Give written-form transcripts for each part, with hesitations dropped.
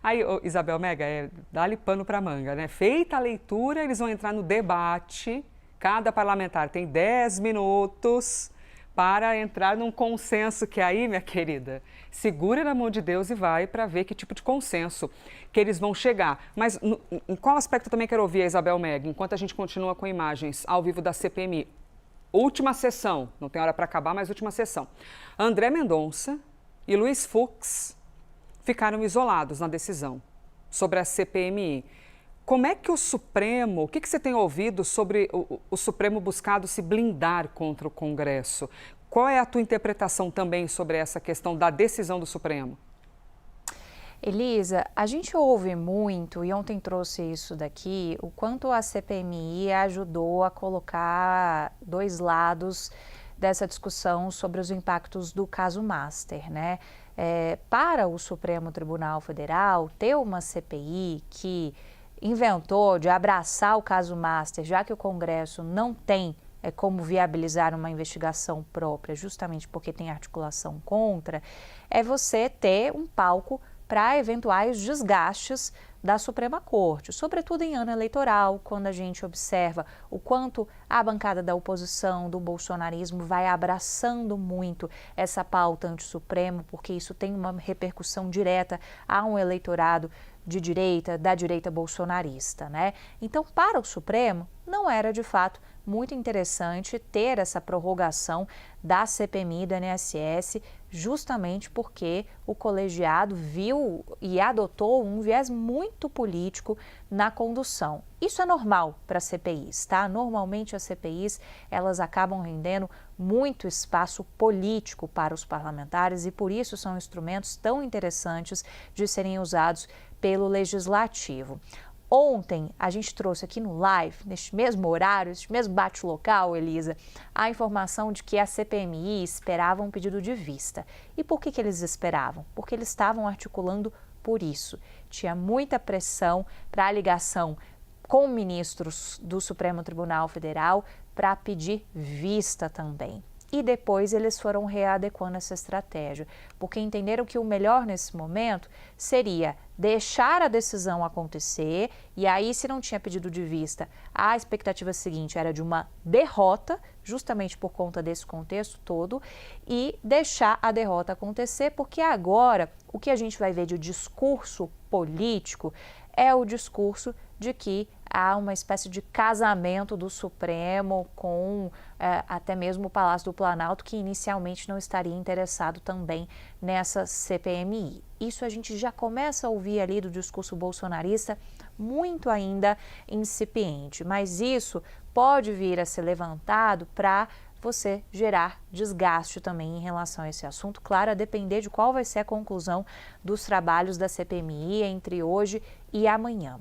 Aí, ô, Isabel Mega, dá-lhe pano para manga, né? Feita a leitura, eles vão entrar no debate. Cada parlamentar tem 10 minutos para entrar num consenso que aí, minha querida, segura na mão de Deus e vai para ver que tipo de consenso que eles vão chegar. Mas em qual aspecto eu também quero ouvir a Isabel Mega, enquanto a gente continua com imagens ao vivo da CPMI. Última sessão, não tem hora para acabar, mas última sessão. André Mendonça e Luiz Fux ficaram isolados na decisão sobre a CPMI. Como é que o Supremo, o que você tem ouvido sobre o Supremo buscado se blindar contra o Congresso? Qual é a tua interpretação também sobre essa questão da decisão do Supremo? Elisa, a gente ouve muito, e ontem trouxe isso daqui, o quanto a CPMI ajudou a colocar dois lados dessa discussão sobre os impactos do caso Master, né? Para o Supremo Tribunal Federal, ter uma CPI que inventou de abraçar o caso Master, já que o Congresso não tem como viabilizar uma investigação própria, justamente porque tem articulação contra, é você ter um palco para eventuais desgastes da Suprema Corte, sobretudo em ano eleitoral, quando a gente observa o quanto a bancada da oposição, do bolsonarismo, vai abraçando muito essa pauta anti-Supremo, porque isso tem uma repercussão direta a um eleitorado de direita, da direita bolsonarista, né? Então, para o Supremo, não era de fato muito interessante ter essa prorrogação da CPMI e do INSS, justamente porque o colegiado viu e adotou um viés muito político na condução. Isso é normal para CPIs, tá? Normalmente as CPIs, elas acabam rendendo muito espaço político para os parlamentares e por isso são instrumentos tão interessantes de serem usados pelo Legislativo. Ontem, a gente trouxe aqui no live, neste mesmo horário, neste mesmo bate-local, Elisa, a informação de que a CPMI esperava um pedido de vista. E por que eles esperavam? Porque eles estavam articulando por isso. Tinha muita pressão para a ligação com ministros do Supremo Tribunal Federal para pedir vista também. E depois eles foram readequando essa estratégia, porque entenderam que o melhor nesse momento seria deixar a decisão acontecer, e aí se não tinha pedido de vista, a expectativa seguinte era de uma derrota, justamente por conta desse contexto todo, e deixar a derrota acontecer, porque agora o que a gente vai ver de discurso político é o discurso de que há uma espécie de casamento do Supremo com até mesmo o Palácio do Planalto, que inicialmente não estaria interessado também nessa CPMI. Isso a gente já começa a ouvir ali do discurso bolsonarista, muito ainda incipiente, mas isso pode vir a ser levantado para você gerar desgaste também em relação a esse assunto, claro, a depender de qual vai ser a conclusão dos trabalhos da CPMI entre hoje e amanhã.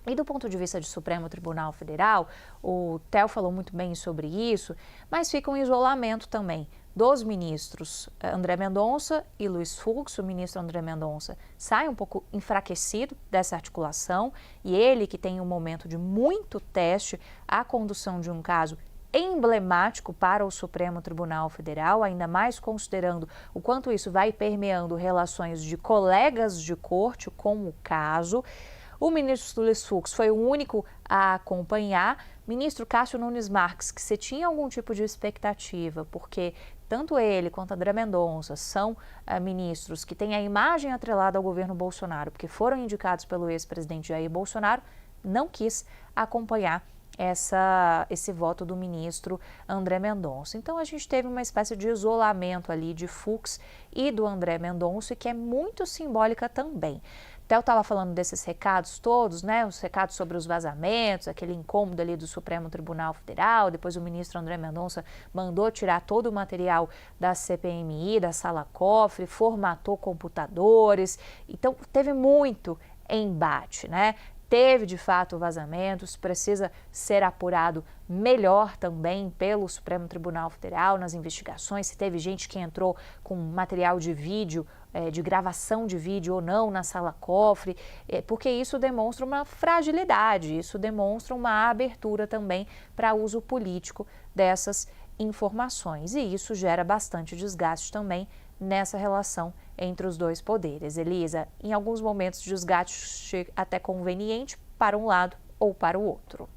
E do ponto de vista do Supremo Tribunal Federal, o Theo falou muito bem sobre isso, mas fica um isolamento também dos ministros André Mendonça e Luiz Fux. O ministro André Mendonça sai um pouco enfraquecido dessa articulação e ele, que tem um momento de muito teste, a condução de um caso emblemático para o Supremo Tribunal Federal, ainda mais considerando o quanto isso vai permeando relações de colegas de corte com o caso. O ministro Luiz Fux foi o único a acompanhar. Ministro Cássio Nunes Marques, que se tinha algum tipo de expectativa, porque tanto ele quanto André Mendonça são ministros que têm a imagem atrelada ao governo Bolsonaro, porque foram indicados pelo ex-presidente Jair Bolsonaro, não quis acompanhar esse voto do ministro André Mendonça. Então, a gente teve uma espécie de isolamento ali de Fux e do André Mendonça, que é muito simbólica também. Theo estava falando desses recados todos, né? Os recados sobre os vazamentos, aquele incômodo ali do Supremo Tribunal Federal. Depois o ministro André Mendonça mandou tirar todo o material da CPMI, da sala cofre, formatou computadores. Então, teve muito embate, né? Teve, de fato, vazamentos, precisa ser apurado melhor também pelo Supremo Tribunal Federal nas investigações, se teve gente que entrou com material de vídeo, de gravação de vídeo ou não na sala cofre, porque isso demonstra uma fragilidade, isso demonstra uma abertura também para uso político dessas informações e isso gera bastante desgaste também nessa relação entre os dois poderes. Elisa, em alguns momentos o desgaste chega até conveniente para um lado ou para o outro.